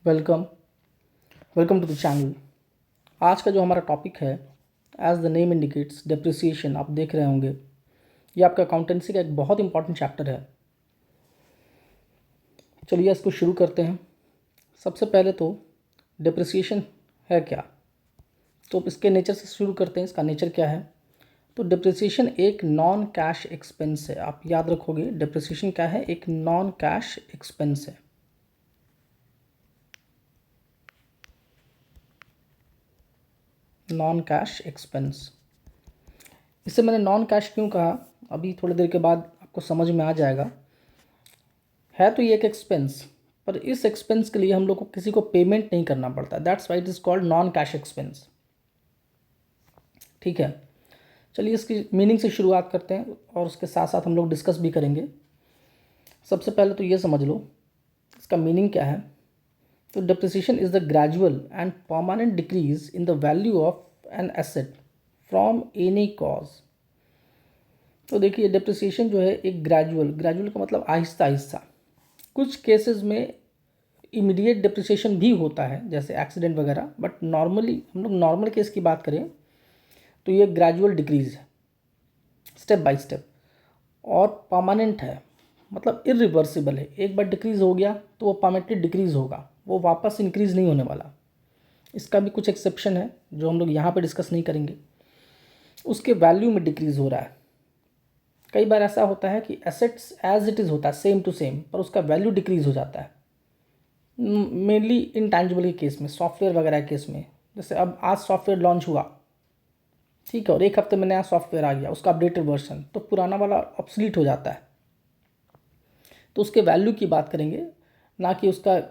Welcome welcome to the channel. आज का जो हमारा टॉपिक है, as the name indicates, depreciation. आप देख रहे होंगे ये आपका अकाउंटेंसी का एक बहुत इंपॉर्टेंट चैप्टर है। चलिए इसको शुरू करते हैं। सबसे पहले तो डेप्रिसिएशन है क्या, तो इसके नेचर से शुरू करते हैं। इसका नेचर क्या है? तो डेप्रिसिएशन एक नॉन कैश एक्सपेंस है। आप याद रखोगे, डेप्रिसिएशन क्या है? एक नॉन कैश एक्सपेंस है। Non cash expense. इसे मैंने नॉन कैश क्यों कहा, अभी थोड़ी देर के बाद आपको समझ में आ जाएगा। है तो ये एक एक्सपेंस, पर इस एक्सपेंस के लिए हम लोग को किसी को पेमेंट नहीं करना पड़ता। That's why it is called non cash expense. ठीक है, चलिए इसकी मीनिंग से शुरुआत करते हैं और उसके साथ साथ हम लोग डिस्कस भी करेंगे। सबसे पहले तो ये समझ लो इसका मीनिंग क्या है। तो depreciation is the gradual and permanent decrease in the value of an asset from any cause. तो देखिए, डेप्रिसिएशन जो है एक ग्रेजुअल का मतलब आहिस्ता आहिस्ता। कुछ केसेस में इमीडिएट डिप्रिसिएशन भी होता है, जैसे एक्सीडेंट वगैरह, बट नॉर्मली हम लोग नॉर्मल केस की बात करें तो ये ग्रेजुअल डिक्रीज है, स्टेप बाय स्टेप, और परमानेंट है, मतलब इरिवर्सिबल है। एक बार डिक्रीज हो गया तो वो परमानेंटली डिक्रीज होगा, वो वापस इंक्रीज नहीं होने वाला। इसका भी कुछ एक्सेप्शन है जो हम लोग यहाँ पे डिस्कस नहीं करेंगे। उसके वैल्यू में डिक्रीज हो रहा है। कई बार ऐसा होता है कि एसेट्स एज इट इज़ होता है, सेम टू सेम, पर उसका वैल्यू डिक्रीज हो जाता है। मेनली इनटैंजिबल के केस में, सॉफ्टवेयर वगैरह के केस में। जैसे अब आज सॉफ्टवेयर लॉन्च हुआ, ठीक है, और एक हफ्ते में नया सॉफ्टवेयर आ गया, उसका अपडेटेड वर्जन, तो पुराना वाला ऑब्सलीट हो जाता है। तो उसके वैल्यू की बात करेंगे, ना कि उसका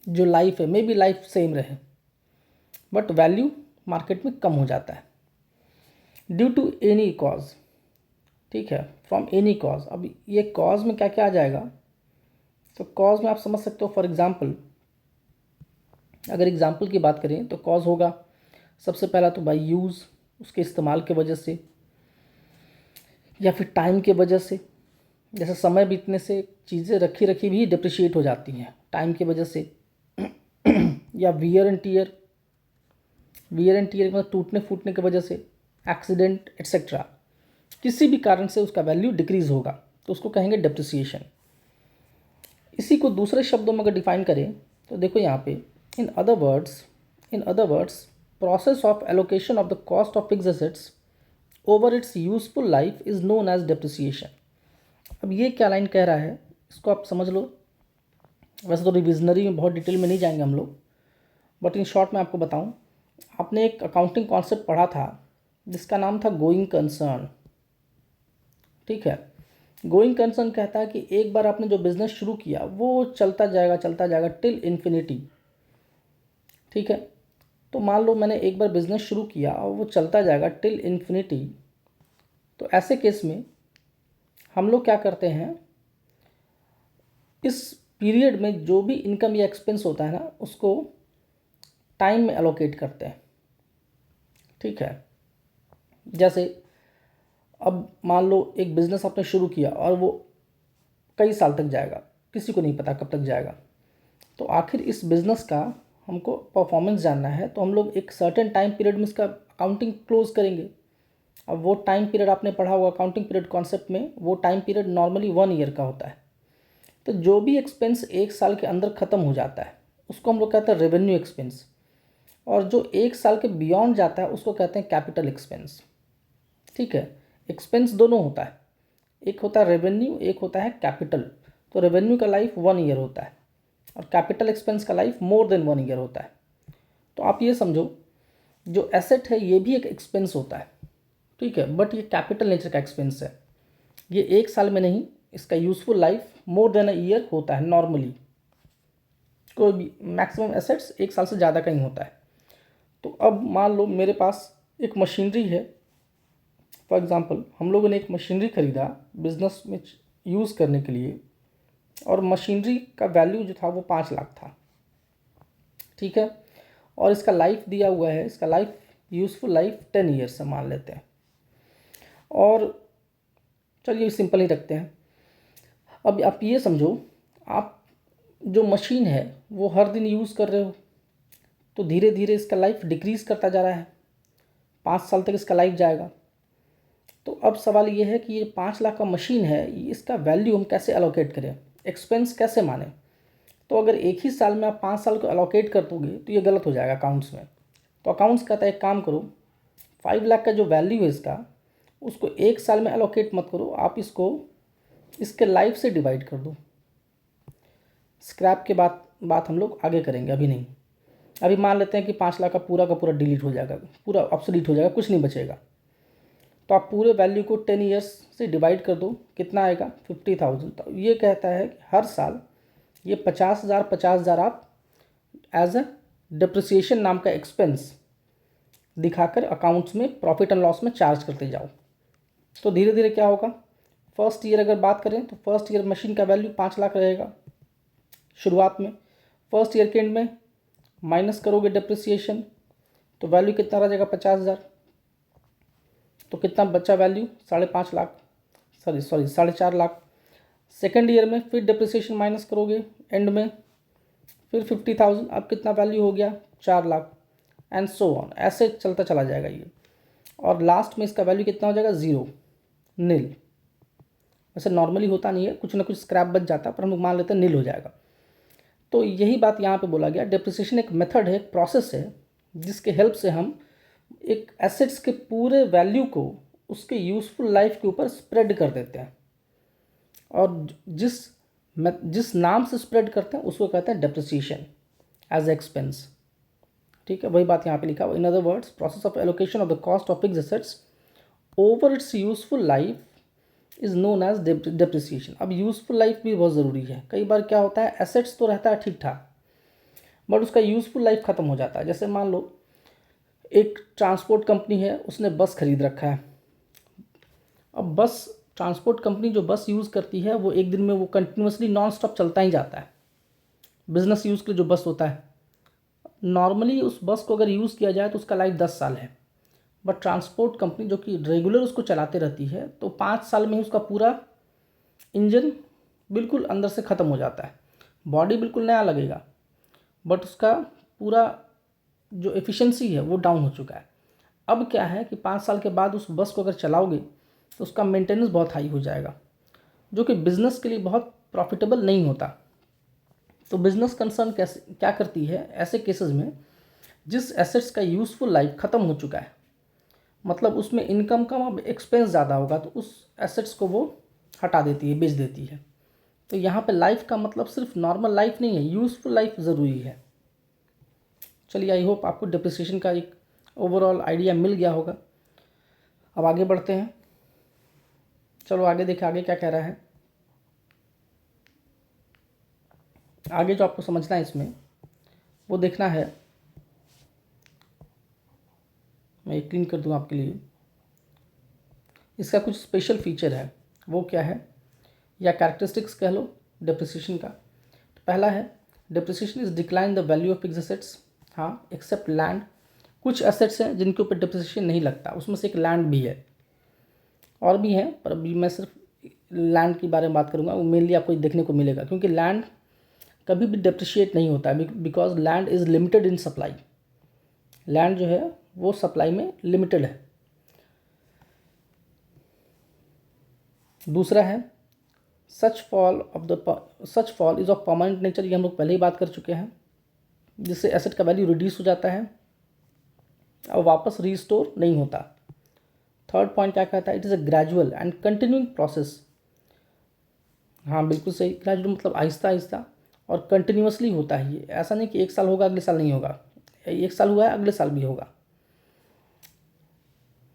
जो लाइफ है। मे बी लाइफ सेम रहे, बट वैल्यू मार्केट में कम हो जाता है ड्यू टू एनी कॉज। ठीक है, फ्रॉम एनी कॉज। अब ये कॉज में क्या क्या आ जाएगा, तो कॉज में आप समझ सकते हो। फॉर एग्जांपल, अगर एग्जांपल की बात करें तो कॉज होगा सबसे पहला तो बाय यूज़, उसके इस्तेमाल के वजह से, या फिर टाइम के वजह से। जैसे समय बीतने से चीज़ें रखी रखी भी डिप्रिशिएट हो जाती हैं टाइम की वजह से। या वियर एंड टीयर मतलब टूटने फूटने की वजह से, एक्सीडेंट एट्सेट्रा। किसी भी कारण से उसका वैल्यू डिक्रीज होगा तो उसको कहेंगे डेप्रिसिएशन। इसी को दूसरे शब्दों में अगर डिफाइन करें तो देखो यहाँ पे, in other words process of allocation of the cost of fixed assets over its useful life is known as depreciation. अब ये क्या लाइन कह रहा है, इसको आप समझ लो। वैसे तो रिविजनरी में बहुत डिटेल में नहीं जाएंगे हम लोग, बट इन शॉर्ट मैं आपको बताऊं। आपने एक अकाउंटिंग कॉन्सेप्ट पढ़ा था जिसका नाम था गोइंग कंसर्न। ठीक है, गोइंग कंसर्न कहता है कि एक बार आपने जो बिज़नेस शुरू किया वो चलता जाएगा टिल इन्फिनिटी। ठीक है, तो मान लो मैंने एक बार बिज़नेस शुरू किया और वो चलता जाएगा टिल इन्फिनिटी। तो ऐसे केस में हम लोग क्या करते हैं, इस पीरियड में जो भी इनकम या एक्सपेंस होता है ना, उसको टाइम में एलोकेट करते हैं। ठीक है, जैसे अब मान लो एक बिज़नेस आपने शुरू किया और वो कई साल तक जाएगा, किसी को नहीं पता कब तक जाएगा। तो आखिर इस बिज़नेस का हमको परफॉर्मेंस जानना है, तो हम लोग एक सर्टेन टाइम पीरियड में इसका अकाउंटिंग क्लोज करेंगे। अब वो टाइम पीरियड आपने पढ़ा होगा अकाउंटिंग पीरियड कॉन्सेप्ट में, वो टाइम पीरियड नॉर्मली 1 ईयर का होता है। तो जो भी एक्सपेंस एक साल के अंदर ख़त्म हो जाता है उसको हम लोग कहते हैं रेवेन्यू एक्सपेंस, और जो एक साल के बियॉन्ड जाता है उसको कहते हैं कैपिटल एक्सपेंस। ठीक है, एक्सपेंस दोनों होता है, एक होता है रेवेन्यू, एक होता है कैपिटल। तो रेवेन्यू का लाइफ 1 ईयर होता है और कैपिटल एक्सपेंस का लाइफ मोर देन 1 ईयर होता है। तो आप ये समझो, जो एसेट है ये भी एक एक्सपेंस होता है। ठीक है, बट ये कैपिटल नेचर का एक्सपेंस है। ये एक साल में नहीं, इसका useful life more than a year होता है नॉर्मली। कोई भी मैक्सिमम एसेट्स एक साल से ज़्यादा का ही होता है। तो अब मान लो मेरे पास एक मशीनरी है। फॉर एग्ज़ाम्पल, हम लोगों ने एक मशीनरी ख़रीदा बिज़नेस में यूज़ करने के लिए, और मशीनरी का वैल्यू जो था वो 5 लाख था। ठीक है, और इसका लाइफ दिया हुआ है, इसका लाइफ यूज़फुल लाइफ 10 ईयर्स से मान लेते हैं। और चलिए सिंपल ही रखते हैं। अब आप ये समझो, आप जो मशीन है वो हर दिन यूज़ कर रहे हो तो धीरे धीरे इसका लाइफ डिक्रीज़ करता जा रहा है, 5 साल तक इसका लाइफ जाएगा। तो अब सवाल ये है कि ये 5 लाख का मशीन है, इसका वैल्यू हम कैसे एलोकेट करें, एक्सपेंस कैसे माने। तो अगर एक ही साल में आप 5 साल को एलोकेट कर दोगे तो ये गलत हो जाएगा अकाउंट्स में। तो अकाउंट्स कहता है एक काम करो, 5 लाख का जो वैल्यू है इसका, उसको एक साल में एलोकेट मत करो, आप इसको इसके लाइफ से डिवाइड कर दो। स्क्रैप के बात हम लोग आगे करेंगे, अभी नहीं। अभी मान लेते हैं कि 5 लाख का पूरा डिलीट हो जाएगा, पूरा ऑब्सोलीट हो जाएगा, कुछ नहीं बचेगा। तो आप पूरे वैल्यू को 10 ईयर्स से डिवाइड कर दो, कितना आएगा 50,000। तो ये कहता है कि हर साल ये 50,000 आप एज अ डिप्रिसिएशन नाम का एक्सपेंस दिखाकर अकाउंट्स में प्रॉफिट एंड लॉस में चार्ज करते जाओ। तो धीरे धीरे क्या होगा, फर्स्ट ईयर अगर बात करें तो फर्स्ट ईयर मशीन का वैल्यू 5 लाख रहेगा शुरुआत में। फर्स्ट ईयर के एंड में माइनस करोगे डिप्रिसिएशन तो वैल्यू कितना रह जाएगा 50,000। तो कितना बचा value 5.5 lakh, sorry 4.5 lakh. Second year में फिर डिप्रिसिएशन माइनस करोगे एंड में, फिर 50,000, अब कितना वैल्यू हो गया 4 लाख, एंड सो ऑन, ऐसे चलता चला जाएगा ये। और लास्ट में इसका वैल्यू कितना हो जाएगा 0, नील। वैसे नॉर्मली होता नहीं है, कुछ ना कुछ स्क्रैप बच जाता है, पर हम लोग मान लेते हैं नील हो जाएगा। तो यही बात यहाँ पे बोला गया, डिप्रिसिएशन एक मेथड है, एक प्रोसेस है, जिसके हेल्प से हम एक एसेट्स के पूरे वैल्यू को उसके यूज़फुल लाइफ के ऊपर स्प्रेड कर देते हैं, और जिस नाम से स्प्रेड करते हैं उसको कहते हैं डिप्रिसिएशन एज एक्सपेंस। ठीक है, वही बात यहाँ पे लिखा हुआ। In other words, process of allocation of the cost of fixed assets over its useful life is known as depreciation. अब यूज़फुल लाइफ भी बहुत ज़रूरी है। कई बार क्या होता है, एसेट्स तो रहता है ठीक ठाक, बट उसका यूज़फुल लाइफ ख़त्म हो जाता है। जैसे मान लो एक ट्रांसपोर्ट कंपनी है, उसने बस खरीद रखा है। अब बस ट्रांसपोर्ट कंपनी जो बस यूज़ करती है वो एक दिन में वो कंटिन्यूसली नॉन स्टॉप चलता ही जाता है। बिजनेस यूज़ के लिए जो बस होता है, नॉर्मली उस बस को अगर यूज़ किया जाए तो उसका लाइफ 10 साल है, बट ट्रांसपोर्ट कंपनी जो कि रेगुलर उसको चलाते रहती है तो 5 साल में उसका पूरा इंजन बिल्कुल अंदर से ख़त्म हो जाता है, बॉडी बिल्कुल नया लगेगा, बट उसका पूरा जो एफिशिएंसी है वो डाउन हो चुका है। अब क्या है कि 5 साल के बाद उस बस को अगर चलाओगे तो उसका मेंटेनेंस बहुत हाई हो जाएगा, जो कि बिज़नेस के लिए बहुत प्रॉफिटेबल नहीं होता। तो बिज़नेस कंसर्न क्या करती है ऐसे केसेस में, जिस एसेट्स का यूज़फुल लाइफ ख़त्म हो चुका है, मतलब उसमें इनकम कम अब एक्सपेंस ज़्यादा होगा, तो उस एसेट्स को वो हटा देती है, बेच देती है। तो यहाँ पे लाइफ का मतलब सिर्फ नॉर्मल लाइफ नहीं है, यूज़फुल लाइफ ज़रूरी है। चलिए, आई होप आपको डिप्रिसिएशन का एक ओवरऑल आइडिया मिल गया होगा। अब आगे बढ़ते हैं, चलो आगे देखें आगे क्या कह रहा है। आगे जो आपको समझना है इसमें वो देखना है, मैं ये क्लीन कर दूँ आपके लिए। इसका कुछ स्पेशल फीचर है, वो क्या है, या कैरेक्टरिस्टिक्स कह लो डिप्रिसिएशन का। तो पहला है, depreciation is decline the value of fixed assets, हाँ एक्सेप्ट लैंड। कुछ एसेट्स हैं जिनके ऊपर डिप्रिसिएशन नहीं लगता, उसमें से एक लैंड भी है, और भी हैं, पर अभी मैं सिर्फ लैंड के बारे में बात करूँगा। वो मेनली आपको देखने को मिलेगा, क्योंकि लैंड कभी भी डिप्रिशिएट नहीं होता है, because land is limited in supply. Land जो है वो सप्लाई में लिमिटेड है। दूसरा है, such fall is of permanent nature, ये हम लोग पहले ही बात कर चुके हैं, जिससे एसेट का वैल्यू रिड्यूस हो जाता है और वापस रीस्टोर नहीं होता। थर्ड पॉइंट क्या कहता है, it is a gradual and continuing process. हाँ बिल्कुल सही, ग्रेजुअल मतलब आहिस्ता आहिस्ता और कंटिन्यूसली होता है ये, ऐसा नहीं कि एक साल होगा अगले साल नहीं होगा, एक साल हुआ है अगले साल भी होगा।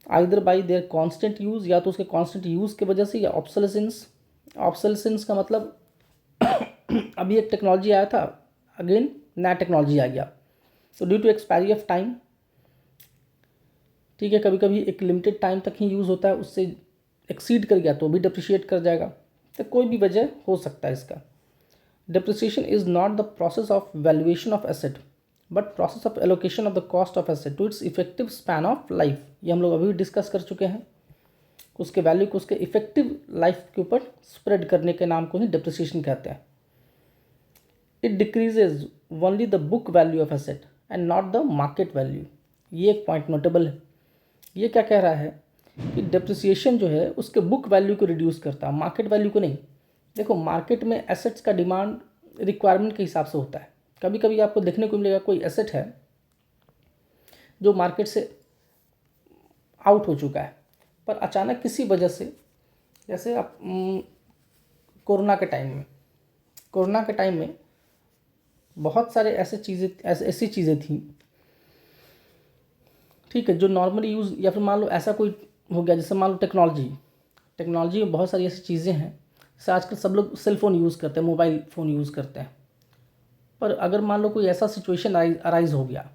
Either by there constant use, या तो उसके कांस्टेंट यूज़ की वजह से, या ऑब्सोलेसेंस। ऑब्सोलेसेंस का मतलब अभी एक टेक्नोलॉजी आया था, अगेन नया टेक्नोलॉजी आ गया, तो due to expiry of time, ठीक है, कभी कभी एक लिमिटेड टाइम तक ही यूज़ होता है, उससे एक्सीड कर गया तो भी डिप्रिशिएट कर जाएगा। तो कोई भी वजह हो सकता है इसका। Depreciation is not the process of valuation of asset, but process of allocation of the cost of asset to its effective span of life. ये हम लोग अभी डिस्कस कर चुके हैं। उसके वैल्यू को उसके इफेक्टिव लाइफ के ऊपर स्प्रेड करने के नाम को ही डिप्रिसिएशन कहते हैं। It decreases only the book value of asset and not the market value. ये एक पॉइंट नोटेबल है। ये क्या कह रहा है कि डिप्रिसिएशन जो है उसके बुक वैल्यू को रिड्यूस करता है, मार्केट वैल्यू को नहीं। देखो मार्केट में एसेट्स का डिमांड रिक्वायरमेंट के हिसाब से होता है। कभी कभी आपको देखने को मिलेगा कोई एसेट है जो मार्केट से आउट हो चुका है, पर अचानक किसी वजह से, जैसे आप कोरोना के टाइम में बहुत सारे ऐसी चीज़ें थी, ठीक है, जो नॉर्मली यूज़, या फिर मान लो ऐसा कोई हो गया, जैसे मान लो टेक्नोलॉजी में बहुत सारी ऐसी चीज़ें हैं, जैसे आजकल सब लोग सेल फ़ोन यूज़ करते हैं, मोबाइल फ़ोन यूज़ करते हैं। पर अगर मान लो कोई ऐसा सिचुएशन अराइज हो गया,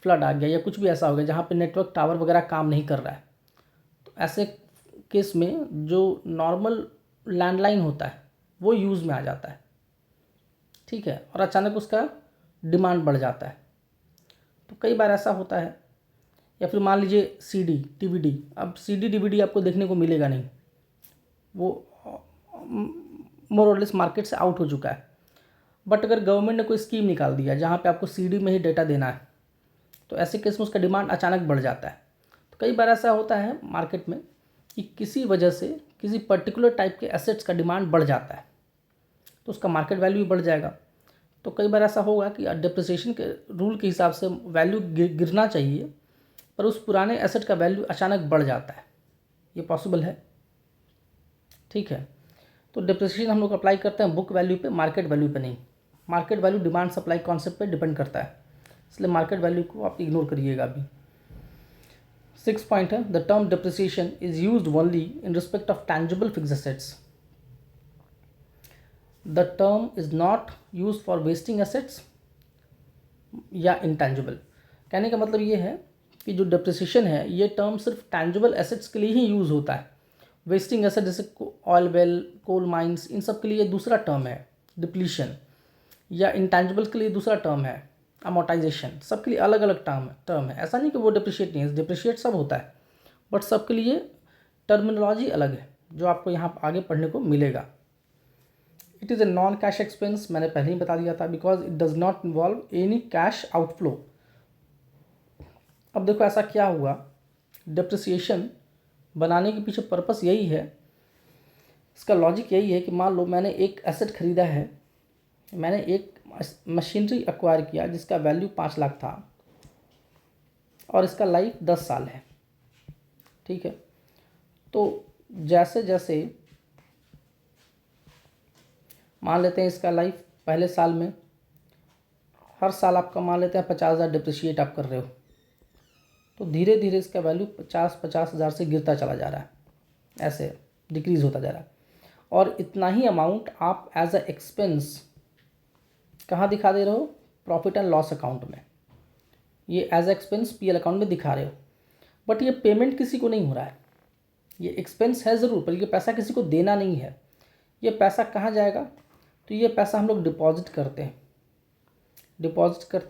फ्लड आ गया या कुछ भी ऐसा हो गया जहाँ पे नेटवर्क टावर वगैरह काम नहीं कर रहा है, तो ऐसे केस में जो नॉर्मल लैंडलाइन होता है वो यूज़ में आ जाता है, ठीक है, और अचानक उसका डिमांड बढ़ जाता है। तो कई बार ऐसा होता है। या फिर मान लीजिए सीडी डीवीडी, अब सीडी डीवीडी आपको देखने को मिलेगा नहीं, वो मोर और लेस मार्केट से आउट हो चुका है। बट अगर गवर्नमेंट ने कोई स्कीम निकाल दिया जहाँ पे आपको सीडी में ही डेटा देना है, तो ऐसे केस में उसका डिमांड अचानक बढ़ जाता है। तो कई बार ऐसा होता है मार्केट में कि किसी वजह से किसी पर्टिकुलर टाइप के एसेट्स का डिमांड बढ़ जाता है, तो उसका मार्केट वैल्यू भी बढ़ जाएगा। तो कई बार ऐसा होगा कि डिप्रिसिएशन के रूल के हिसाब से वैल्यू गिरना चाहिए, पर उस पुराने एसेट का वैल्यू अचानक बढ़ जाता है। ये पॉसिबल है, ठीक है। तो डिप्रिसिएशन हम लोग अप्लाई करते हैं बुक वैल्यू पे, मार्केट वैल्यू पे नहीं। Market value demand supply concept पे डिपेंड करता है, इसलिए मार्केट वैल्यू को आप इग्नोर करिएगा अभी। 6 पॉइंट है, the term depreciation is used only in respect of tangible fixed assets. The term is not use for wasting assets या इंटैंजिबल। कहने का मतलब ये है कि जो डिप्रिसिएशन है ये टर्म सिर्फ टैंजिबल एसेट्स के लिए ही यूज़ होता है। वेस्टिंग एसेट जैसे ऑयल वेल, कोल माइंस, इन सब के लिए दूसरा टर्म है डिप्लीशन, या इंटैंजिबल के लिए दूसरा टर्म है अमोर्टाइजेशन। सबके लिए अलग अलग टर्म है। ऐसा नहीं कि वो डिप्रिशिएट नहीं है, डिप्रिशिएट सब होता है, बट सबके लिए टर्मिनोलॉजी अलग है जो आपको यहाँ आगे पढ़ने को मिलेगा। It is a non cash expense, मैंने पहले ही बता दिया था, because it does not involve any cash outflow. अब देखो ऐसा क्या हुआ, डिप्रिसिएशन बनाने के पीछे पर्पस यही है, इसका लॉजिक यही है कि मान लो मैंने एक एसेट खरीदा है, मैंने एक मशीनरी एक्वायर किया जिसका वैल्यू 5 लाख था और इसका लाइफ 10 साल है, ठीक है। तो जैसे जैसे मान लेते हैं इसका लाइफ पहले साल में, हर साल आपका मान लेते हैं 50,000 डिप्रिशिएट आप कर रहे हो, तो धीरे धीरे इसका वैल्यू 50,000 से गिरता चला जा रहा है, ऐसे डिक्रीज़ होता जा रहा है। और इतना ही अमाउंट आप एज अ एक्सपेंस कहाँ दिखा दे रहे हो, प्रॉफिट एंड लॉस अकाउंट में, ये एज एक्सपेंस पीएल अकाउंट में दिखा रहे हो। बट ये पेमेंट किसी को नहीं हो रहा है, ये एक्सपेंस है ज़रूर, पर ये पैसा किसी को देना नहीं है। ये पैसा कहाँ जाएगा, तो ये पैसा हम लोग डिपॉजिट करते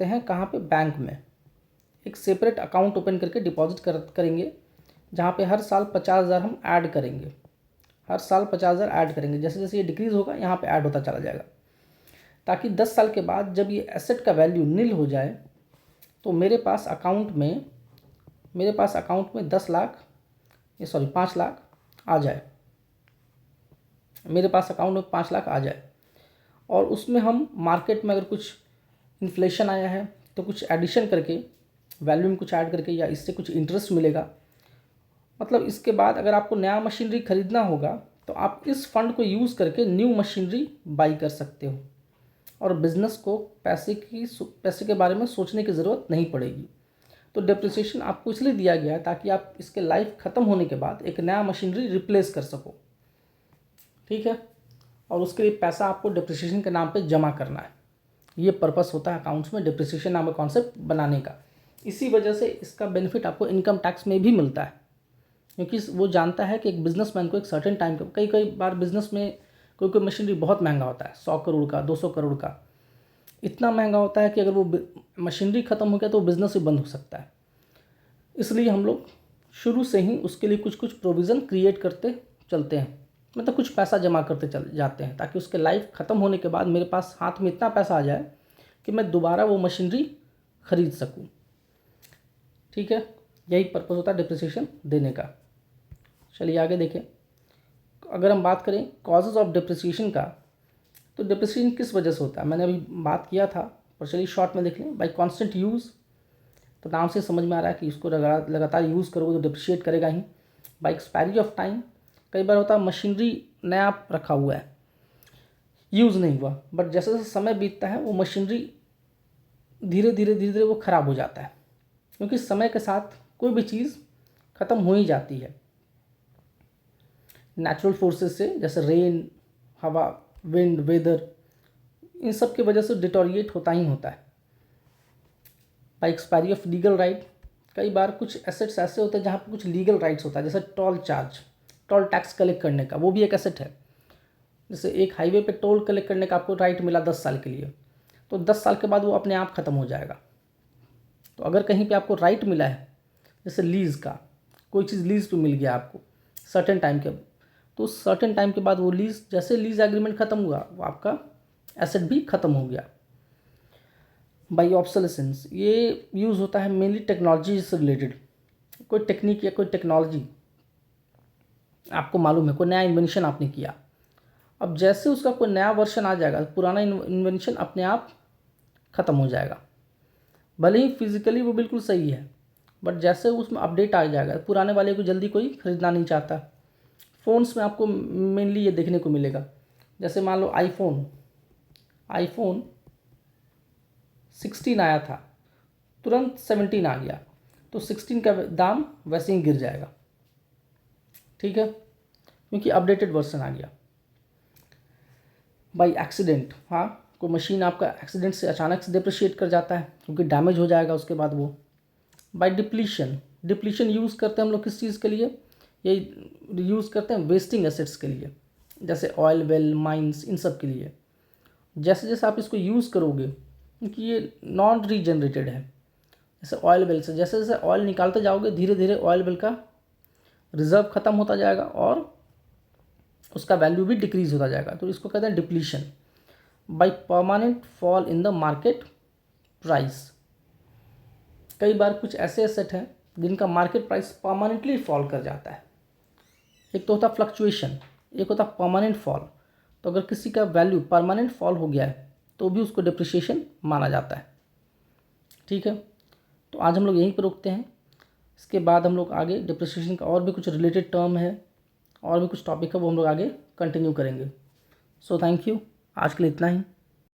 हैं कहाँ पे, बैंक में। एक सेपरेट अकाउंट ओपन करके डिपॉजिट करेंगे, जहाँ पे हर साल 50,000 हम ऐड करेंगे, हर साल 50,000 ऐड करेंगे। जैसे जैसे ये डिक्रीज़ होगा यहाँ पे ऐड होता चला जाएगा, ताकि 10 साल के बाद जब ये एसेट का वैल्यू नील हो जाए तो मेरे पास अकाउंट में 5 लाख आ जाए, मेरे पास अकाउंट में 5 लाख आ जाए। और उसमें हम मार्केट में अगर कुछ इन्फ्लेशन आया है तो कुछ एडिशन करके, वैल्यू में कुछ ऐड करके, या इससे कुछ इंटरेस्ट मिलेगा। मतलब इसके बाद अगर आपको नया मशीनरी खरीदना होगा तो आप इस फंड को यूज़ करके न्यू मशीनरी बाई कर सकते हो, और बिज़नेस को पैसे के बारे में सोचने की ज़रूरत नहीं पड़ेगी। तो डिप्रिसिएशन आपको इसलिए दिया गया है ताकि आप इसके लाइफ ख़त्म होने के बाद एक नया मशीनरी रिप्लेस कर सको, ठीक है। और उसके लिए पैसा आपको डिप्रिसिएशन के नाम पे जमा करना है। ये पर्पस होता है अकाउंट्स में डिप्रिसिएशन नाम का कॉन्सेप्ट बनाने का। इसी वजह से इसका बेनिफिट आपको इनकम टैक्स में भी मिलता है, क्योंकि वो जानता है कि एक बिजनेसमैन को एक सर्टेन टाइम के, कई बार बिजनेस में कोई मशीनरी बहुत महंगा होता है, 100 करोड़ का, 200 करोड़ का, इतना महंगा होता है कि अगर वो मशीनरी ख़त्म हो गया तो बिज़नेस ही बंद हो सकता है। इसलिए हम लोग शुरू से ही उसके लिए कुछ कुछ प्रोविज़न क्रिएट करते चलते हैं, मतलब कुछ पैसा जमा करते चल जाते हैं ताकि उसके लाइफ ख़त्म होने के बाद मेरे पास हाथ में इतना पैसा आ जाए कि मैं दोबारा वो मशीनरी ख़रीद सकूं। ठीक है, यही पर्पज़ होता है डिप्रिसिएशन देने का। चलिए आगे देखें। अगर हम बात करें कॉजेज़ ऑफ डिप्रिसिएशन का, तो डिप्रिसिएशन किस वजह से होता है मैंने अभी बात किया था, पर चलिए शॉर्ट में देख लें। बाई कॉन्स्टेंट यूज़, तो नाम से समझ में आ रहा है कि इसको लगातार यूज़ करोगे तो डिप्रिशिएट करेगा ही। बाई एक्सपायरी ऑफ टाइम, कई बार होता है मशीनरी नया रखा हुआ है, यूज़ नहीं हुआ, बट जैसे जैसे समय बीतता है वो मशीनरी धीरे धीरे वो ख़राब हो जाता है, क्योंकि समय के साथ कोई भी चीज़ ख़त्म हो ही जाती है। नेचुरल फोर्सेस से, जैसे रेन, हवा, विंड, वेदर, इन सब की वजह से डिटोरिएट होता ही होता है। By expiry of legal right, कई बार कुछ एसेट्स ऐसे होते हैं जहाँ पर कुछ लीगल राइट्स होता है, जैसे टोल टैक्स कलेक्ट करने का, वो भी एक एसेट है। जैसे एक हाईवे पे टोल कलेक्ट करने का आपको राइट मिला 10 साल के लिए, तो 10 साल के बाद वो अपने आप ख़त्म हो जाएगा। तो अगर कहीं पे आपको राइट मिला है, जैसे लीज़ का, कोई चीज़ लीज़ पे मिल गया आपको सर्टेन टाइम के, तो उस सर्टेन टाइम के बाद वो लीज़, जैसे लीज़ एग्रीमेंट ख़त्म हुआ, वो आपका एसेट भी ख़त्म हो गया। बाई ऑब्सोलेसेंस, ये यूज़ होता है मेनली टेक्नोलॉजी से रिलेटेड। कोई टेक्निक या कोई टेक्नोलॉजी आपको मालूम है, कोई नया इन्वेंशन आपने किया, अब जैसे उसका कोई नया वर्जन आ जाएगा, पुराना इन्वेंशन अपने आप ख़त्म हो जाएगा। भले ही फिज़िकली वो बिल्कुल सही है, बट जैसे उसमें अपडेट आ जाएगा, पुराने वाले को जल्दी कोई ख़रीदना नहीं चाहता। फ़ोन्स में आपको मेनली ये देखने को मिलेगा। जैसे मान लो आईफोन 16 आया था, तुरंत 17 आ गया, तो 16 का दाम वैसे ही गिर जाएगा। ठीक है, क्योंकि अपडेटेड वर्जन आ गया। बाई एक्सीडेंट, हाँ, कोई मशीन आपका एक्सीडेंट से अचानक से डिप्रिशिएट कर जाता है, क्योंकि डैमेज हो जाएगा उसके बाद वो। बाई डिप्लीशन यूज़ करते हैं हम लोग किस चीज़ के लिए, ये यूज़ करते हैं वेस्टिंग एसेट्स के लिए, जैसे ऑयल वेल, माइंस, इन सब के लिए। जैसे जैसे आप इसको यूज़ करोगे, क्योंकि ये नॉन रीजनरेटेड है, जैसे ऑयल वेल से जैसे जैसे ऑयल निकालते जाओगे, धीरे धीरे ऑयल वेल का रिज़र्व ख़त्म होता जाएगा और उसका वैल्यू भी डिक्रीज़ होता जाएगा, तो इसको कहते हैं depletion. By permanent fall in the market price, कई बार कुछ ऐसे एसेट हैं जिनका मार्केट प्राइस परमानेंटली फॉल कर जाता है। एक तो होता है फ्लक्चुएशन, एक होता है परमानेंट फॉल। तो अगर किसी का वैल्यू परमानेंट फॉल हो गया है तो भी उसको डिप्रिसिएशन माना जाता है। ठीक है, तो आज हम लोग यहीं पर रुकते हैं। इसके बाद हम लोग आगे डिप्रिसिएशन का और भी कुछ रिलेटेड टर्म है और भी कुछ टॉपिक है, वो हम लोग आगे कंटिन्यू करेंगे। सो थैंक यू, आज के लिए इतना ही।